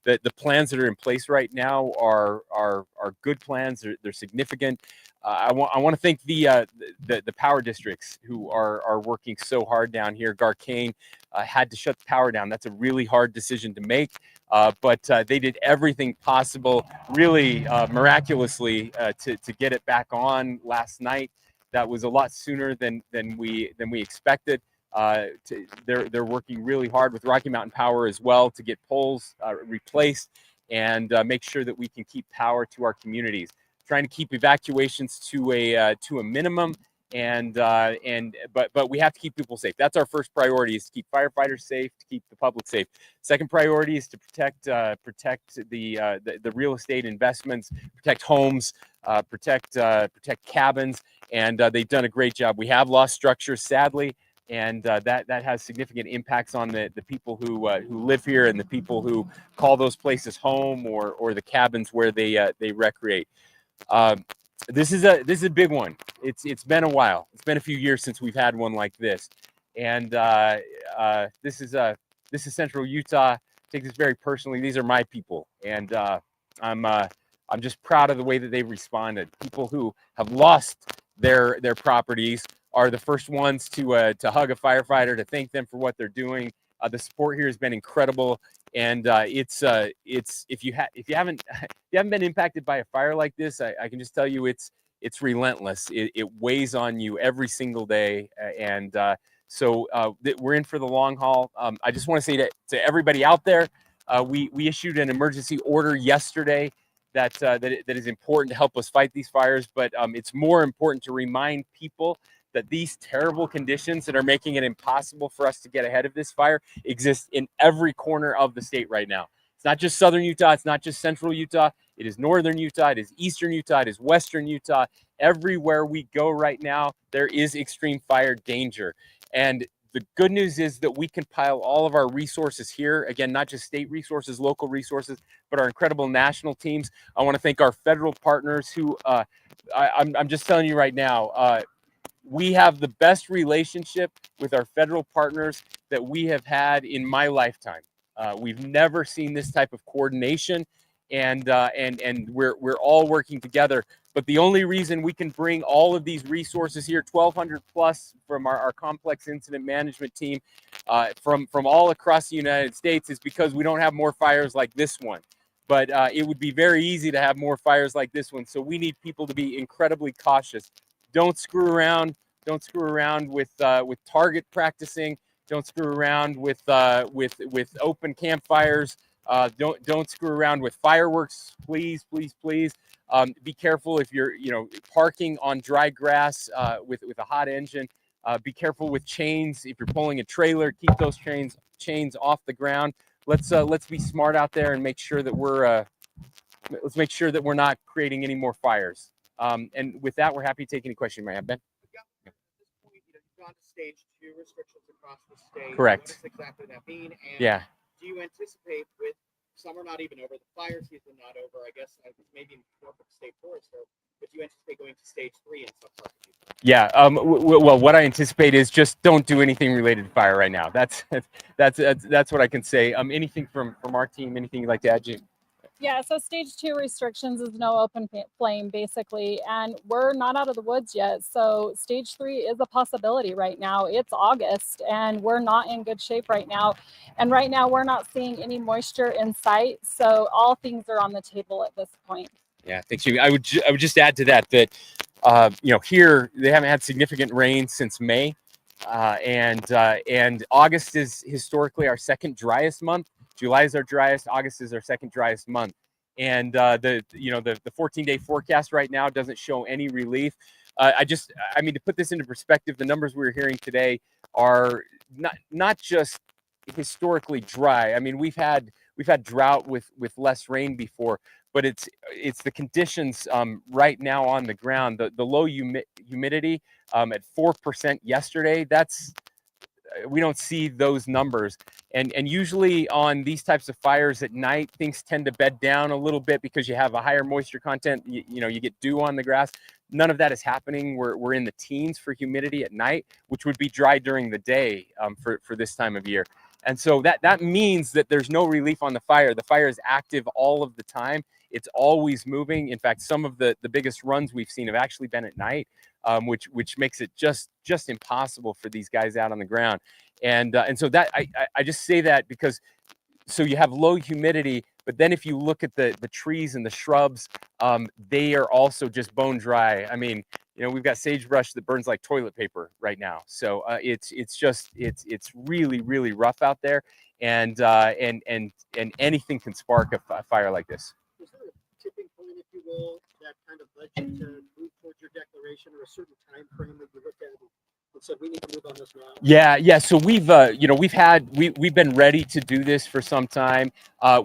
the plans that are in place right now are good plans. They're significant. I want to thank the power districts who are working so hard down here. Garcane had to shut the power down. That's a really hard decision to make, but they did everything possible, really miraculously, to get it back on last night. That was a lot sooner than we expected. They're working really hard with Rocky Mountain Power as well to get poles replaced and make sure that we can keep power to our communities. Trying to keep evacuations to a minimum, but we have to keep people safe. That's our first priority, is to keep firefighters safe, to keep the public safe. Second priority is to protect the real estate investments, protect homes, protect cabins, and they've done a great job. We have lost structures, sadly, and that has significant impacts on the people who live here and the people who call those places home, or the cabins where they recreate. This is a big one. It's been a while. It's been a few years since we've had one like this, and this is Central Utah. I take this very personally. These are my people, and I'm just proud of the way that they've responded. People who have lost their properties are the first ones to hug a firefighter, to thank them for what they're doing. The support here has been incredible, and it's if you haven't been impacted by a fire like this, I can just tell you it's relentless. It weighs on you every single day, and so we're in for the long haul. I just want to say to everybody out there, we issued an emergency order yesterday that is important to help us fight these fires, but it's more important to remind people that these terrible conditions that are making it impossible for us to get ahead of this fire exist in every corner of the state right now. It's not just southern Utah. It's not just central Utah. It is northern Utah. It is eastern Utah. It is western Utah. Everywhere we go right now, there is extreme fire danger. And the good news is that we can pile all of our resources here. Again, not just state resources, local resources, but our incredible national teams. I want to thank our federal partners who, I'm just telling you right now, we have the best relationship with our federal partners that we have had in my lifetime. We've never seen this type of coordination, and we're all working together. But the only reason we can bring all of these resources here, 1,200 plus from our complex incident management team, from all across the United States, is because we don't have more fires like this one. But it would be very easy to have more fires like this one. So we need people to be incredibly cautious. Don't screw around. Don't screw around with target practicing. Don't screw around with open campfires. Don't screw around with fireworks. Please, please, please. Be careful if you're parking on dry grass with a hot engine. Be careful with chains. If you're pulling a trailer, keep those chains off the ground. Let's be smart out there and make sure that we're not creating any more fires. And with that, we're happy to take any question you might have, Ben. Yeah. At this point, you've gone to stage 2 restrictions across the state. Correct. What does exactly that mean? And yeah. Do you anticipate, with summer not even over, the fire season not over, I guess maybe more for the state forest, but do you anticipate going to stage 3 in some parts of Utah? Yeah. Well, what I anticipate is just don't do anything related to fire right now. That's what I can say. Anything from our team? Anything you'd like to add, Jim? Yeah, so stage 2 restrictions is no open flame, basically, and we're not out of the woods yet. So stage 3 is a possibility right now. It's August, and we're not in good shape right now. And right now, we're not seeing any moisture in sight. So all things are on the table at this point. Yeah, thanks, Jimmy. I would just add to that here they haven't had significant rain since May, and August is historically our second driest month. July is our driest. August is our second driest month, and the 14-day forecast right now doesn't show any relief. I mean, to put this into perspective, the numbers we're hearing today are not just historically dry. I mean, we've had drought with less rain before, but it's the conditions right now on the ground. The low humidity at 4% yesterday. We don't see those numbers, and usually on these types of fires at night, things tend to bed down a little bit because you have a higher moisture content. You get dew on the grass. None of that is happening. We're in the teens for humidity at night, which would be dry during the day for this time of year. And so that means that there's no relief on the fire. The fire is active all of the time. It's always moving. In fact, some of the biggest runs we've seen have actually been at night, which makes it just impossible for these guys out on the ground. And so that I just say that because so you have low humidity, but then if you look at the trees and the shrubs, they are also just bone dry. I mean, you know, we've got sagebrush that burns like toilet paper right now. So it's really rough out there, and anything can spark a fire like this. Was there a tipping point, if you will, that kind of led you to move towards your declaration, or a certain time frame that you looked at and said we need to move on this now? Yeah. So we've we've been ready to do this for some time.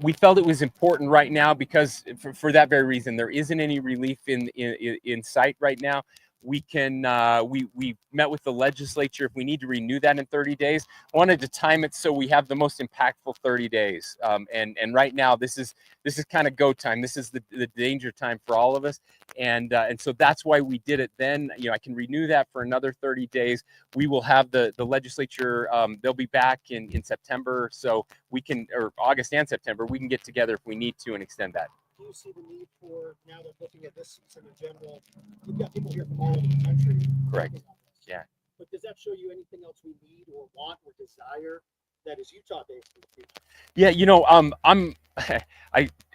We felt it was important right now because for that very reason, there isn't any relief in sight right now. We can we met with the legislature. If we need to renew that in 30 days, wanted to time it so we have the most impactful 30 days. And right now this is kind of go time. This is the danger time for all of us. And so that's why we did it then. You know, I can renew that for another 30 days. We will have the legislature. They'll be back in September, so we can, or August and September, we can get together if we need to and extend that. Do you see the need for, now that looking at this season in general, you've got people here from all over the country? Correct. Yeah. But does that show you anything else we need or want or desire that is Utah-based in the future? Yeah, you know,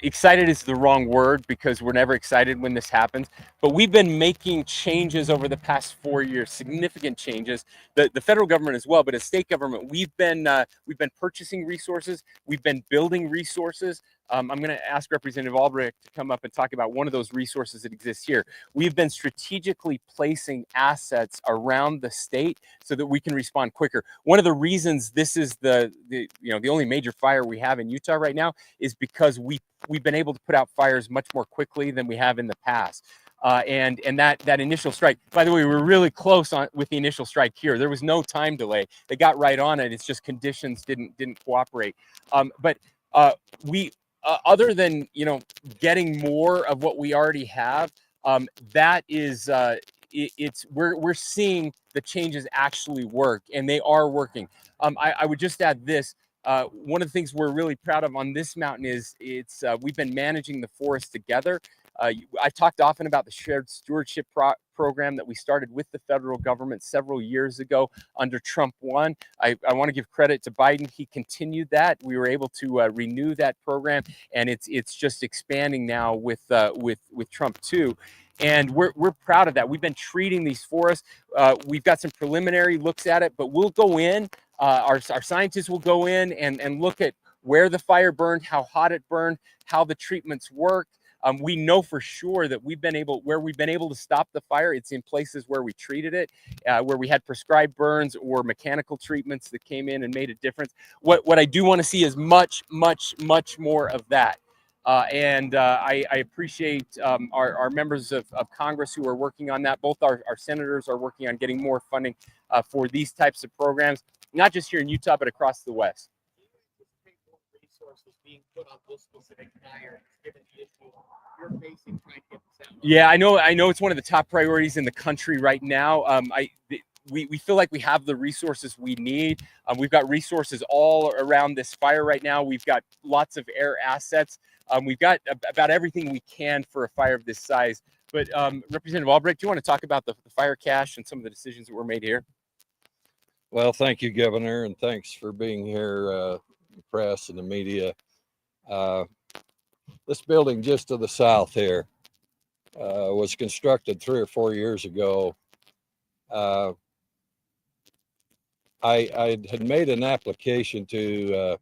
excited is the wrong word because we're never excited when this happens. But we've been making changes over the past 4 years, significant changes. The federal government as well, but as state government, we've been purchasing resources. We've been building resources. I'm going to ask Representative Albrecht to come up and talk about one of those resources that exists here. We've been strategically placing assets around the state so that we can respond quicker. One of the reasons this is the only major fire we have in Utah right now is because we've been able to put out fires much more quickly than we have in the past. And that initial strike, by the way, we were really close with the initial strike here. There was no time delay. They got right on it. It's just conditions didn't cooperate. But we other than getting more of what we already have, that is we're seeing the changes actually work, and they are working. I would just add this. One of the things we're really proud of on this mountain is we've been managing the forest together. I talked often about the shared stewardship program that we started with the federal government several years ago under Trump 1. I want to give credit to Biden. He continued that. We were able to renew that program, and it's just expanding now with Trump 2. And we're proud of that. We've been treating these forests. We've got some preliminary looks at it, but we'll go in. Our scientists will go in and look at where the fire burned, how hot it burned, how the treatments work. We know for sure that we've been able to stop the fire. It's in places where we treated it, where we had prescribed burns or mechanical treatments that came in and made a difference. What I do want to see is much more of that. I appreciate our members of Congress who are working on that. Both our senators are working on getting more funding for these types of programs, not just here in Utah, but across the West. Do you anticipate more resources being put on this specific fire, given the issue you're facing trying to get this out? Yeah, I know it's one of the top priorities in the country right now. We feel like we have the resources we need. We've got resources all around this fire right now. We've got lots of air assets. We've got about everything we can for a fire of this size. But Representative Albrecht, do you want to talk about the fire cache and some of the decisions that were made here? Well, thank you, Governor, and thanks for being here, the press and the media. This building just to the south here was constructed 3 or 4 years ago. I had made an application to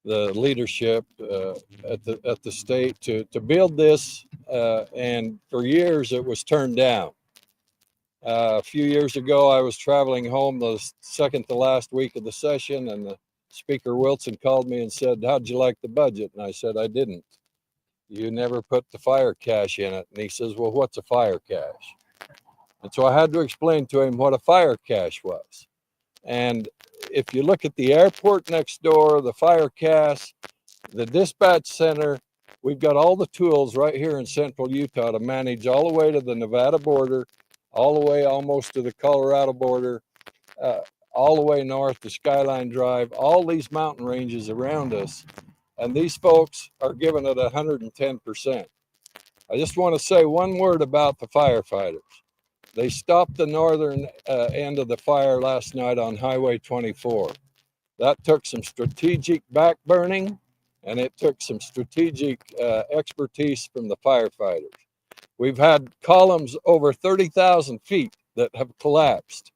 the leadership at the state to build this, and for years it was turned down. A few years ago, I was traveling home the second to last week of the session, and the Speaker Wilson called me and said, "How'd you like the budget?" And I said, "I didn't. You never put the fire cache in it." And he says, "Well, what's a fire cache?" And so I had to explain to him what a fire cache was. And if you look at the airport next door, the fire cache, the dispatch center, we've got all the tools right here in central Utah to manage all the way to the Nevada border, all the way almost to the Colorado border. all the way north to Skyline Drive, all these mountain ranges around us. And these folks are giving it 110%. I just want to say one word about the firefighters. They stopped the northern end of the fire last night on Highway 24. That took some strategic backburning, and it took some strategic expertise from the firefighters. We've had columns over 30,000 feet that have collapsed.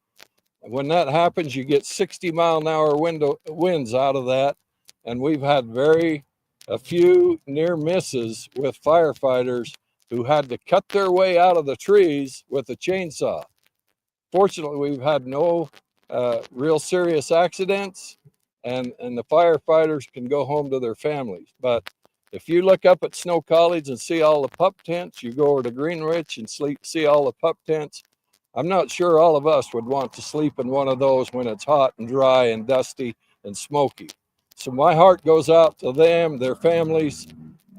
When that happens, you get 60-mile-an-hour winds out of that, and we've had a few near misses with firefighters who had to cut their way out of the trees with a chainsaw. Fortunately, we've had no real serious accidents, and the firefighters can go home to their families. But if you look up at Snow College and see all the pup tents, you go over to Greenwich and see all the pup tents, I'm not sure all of us would want to sleep in one of those when it's hot and dry and dusty and smoky. So my heart goes out to them, their families,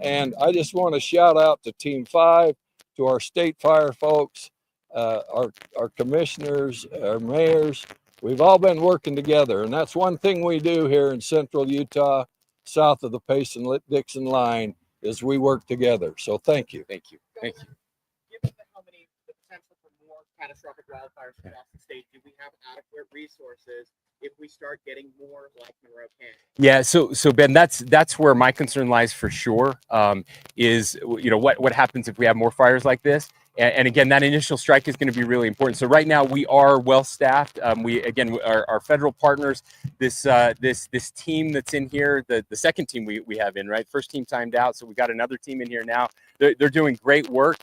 and I just want to shout out to Team 5, to our state fire folks, our commissioners, our mayors. We've all been working together, and that's one thing we do here in central Utah, south of the Payson-Dixon line, is we work together. So thank you. Thank you. Thank you. Given the potential for more catastrophic wildfires across the state, do we have adequate resources if we start getting more like Monroe Canyon? Yeah, so Ben, that's where my concern lies for sure. Is what happens if we have more fires like this? And again, that initial strike is going to be really important. So right now we are well staffed. Our federal partners, this team that's in here, the second team we have in, right? First team timed out, so we got another team in here now. They're doing great work.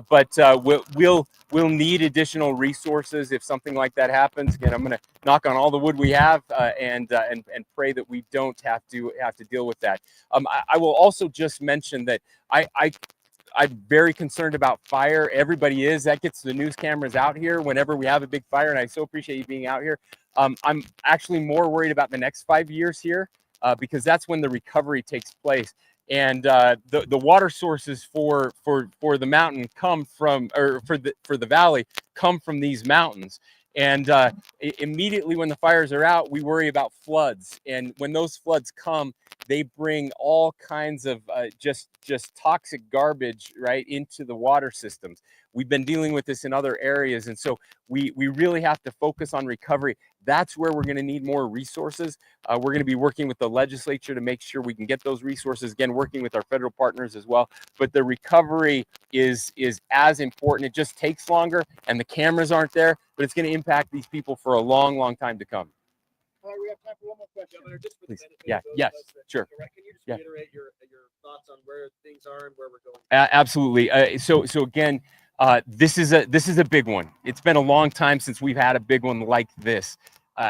But we'll need additional resources if something like that happens. Again, I'm going to knock on all the wood we have and pray that we don't have to deal with that. I will also just mention that I'm very concerned about fire. Everybody is. That gets the news cameras out here whenever we have a big fire, and I so appreciate you being out here. I'm actually more worried about the next 5 years here because that's when the recovery takes place. And the water sources for the mountain come from, or for the valley come from these mountains. And immediately when the fires are out, we worry about floods. And when those floods come, they bring all kinds of just toxic garbage right into the water systems. We've been dealing with this in other areas, and so we really have to focus on recovery. That's where we're going to need more resources. We're going to be working with the legislature to make sure we can get those resources, again, working with our federal partners as well. But the recovery is as important. It just takes longer, and the cameras aren't there, but it's going to impact these people for a long, long time to come. All right, we have time for one more question. Governor, just for the Please. benefit Yeah, of those yes, of us that sure. direct, can you just Yeah. reiterate your thoughts on where things are and where we're going? Absolutely. So again, this is a big one. It's been a long time since we've had a big one like this.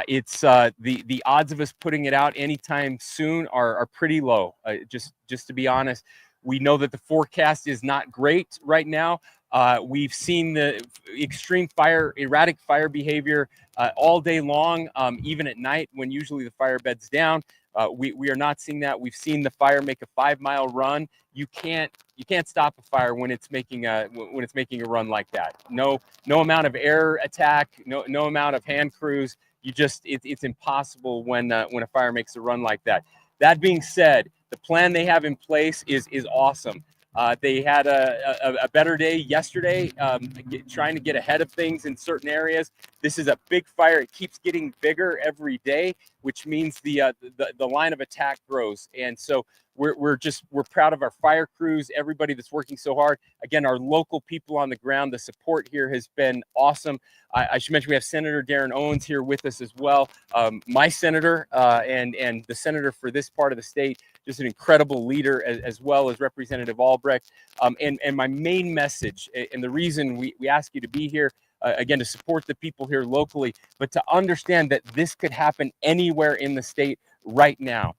It's the odds of us putting it out anytime soon are pretty low. Just to be honest, we know that the forecast is not great right now. We've seen the extreme erratic fire behavior all day long, even at night when usually the fire bed's down. We are not seeing that. We've seen the fire make a 5-mile run. You can't stop a fire when it's making a run like that. No amount of air attack, no amount of hand crews. It's impossible when a fire makes a run like that. That being said, the plan they have in place is awesome. They had a better day yesterday, trying to get ahead of things in certain areas. This is a big fire. It keeps getting bigger every day, which means the line of attack grows. And so we're proud of our fire crews, everybody that's working so hard. Again, our local people on the ground, the support here has been awesome. I should mention we have Senator Darren Owens here with us as well. My senator and the senator for this part of the state, just an incredible leader, as well as Representative Albrecht. And my main message, and the reason we ask you to be here, again, to support the people here locally, but to understand that this could happen anywhere in the state right now.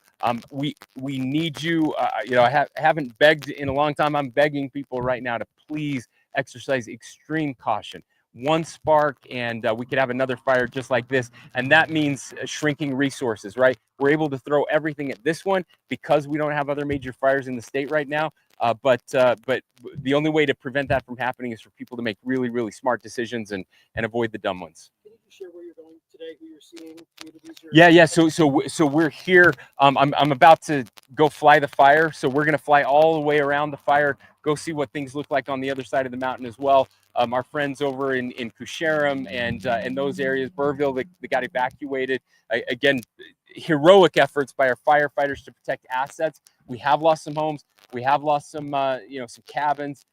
We need you. I haven't begged in a long time. I'm begging people right now to please exercise extreme caution. One spark and we could have another fire just like this, and that means shrinking resources, right? We're able to throw everything at this one because we don't have other major fires in the state right now. But the only way to prevent that from happening is for people to make really, really smart decisions and avoid the dumb ones. Can you just share where you're going today? today? Who you're seeing? Communities you're Yeah. So we're here. I'm about to go fly the fire. So we're gonna fly all the way around the fire, go see what things look like on the other side of the mountain as well. Our friends over in Kusharam and those areas, Burville, that got evacuated. Again, heroic efforts by our firefighters to protect assets. We have lost some homes. We have lost some some cabins.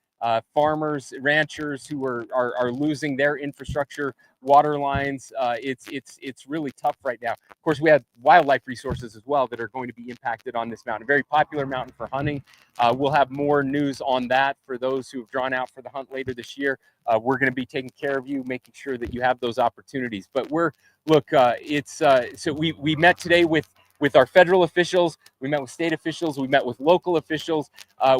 Farmers, ranchers who are losing their infrastructure, water lines. It's really tough right now. Of course, we have wildlife resources as well that are going to be impacted on this mountain. A very popular mountain for hunting. We'll have more news on that for those who have drawn out for the hunt later this year. We're going to be taking care of you, making sure that you have those opportunities. But so we met today with our federal officials. We met with state officials. We met with local officials.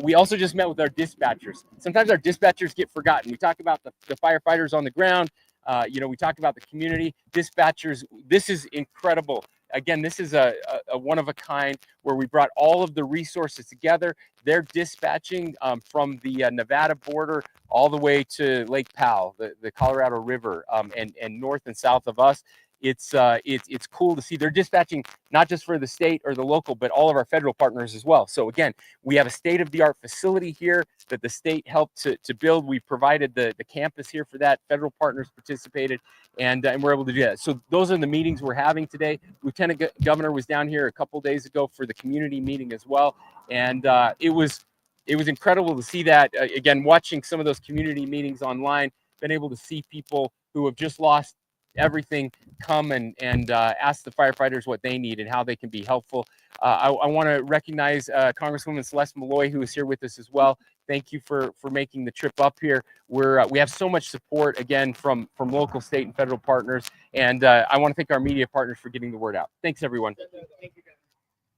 We also just met with our dispatchers. Sometimes our dispatchers get forgotten. We talk about the firefighters on the ground. We talk about the community dispatchers. This is incredible. Again, this is a one of a kind where we brought all of the resources together. They're dispatching from the Nevada border all the way to Lake Powell, the Colorado River, and north and south of us. It's cool to see they're dispatching not just for the state or the local, but all of our federal partners as well. So again, we have a state-of-the-art facility here that the state helped to build. We provided the campus here for that. Federal partners participated, and we're able to do that. So those are the meetings we're having today. Lieutenant Governor was down here a couple days ago for the community meeting as well, and it was incredible to see that. Again, watching some of those community meetings online, been able to see people who have just lost everything come and ask the firefighters what they need and how they can be helpful. I want to recognize Congresswoman Celeste Malloy, who is here with us as well. Thank you for making the trip up here. We have so much support again from local, state, and federal partners, and I want to thank our media partners for getting the word out. Thanks, everyone. Thank you, guys.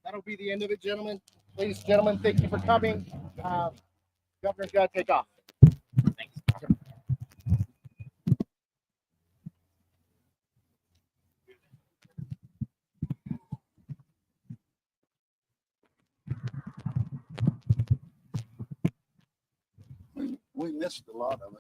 That'll be the end of it, gentlemen. Ladies and gentlemen, thank you for coming. Governor's got to take off. Thanks. We missed a lot of it.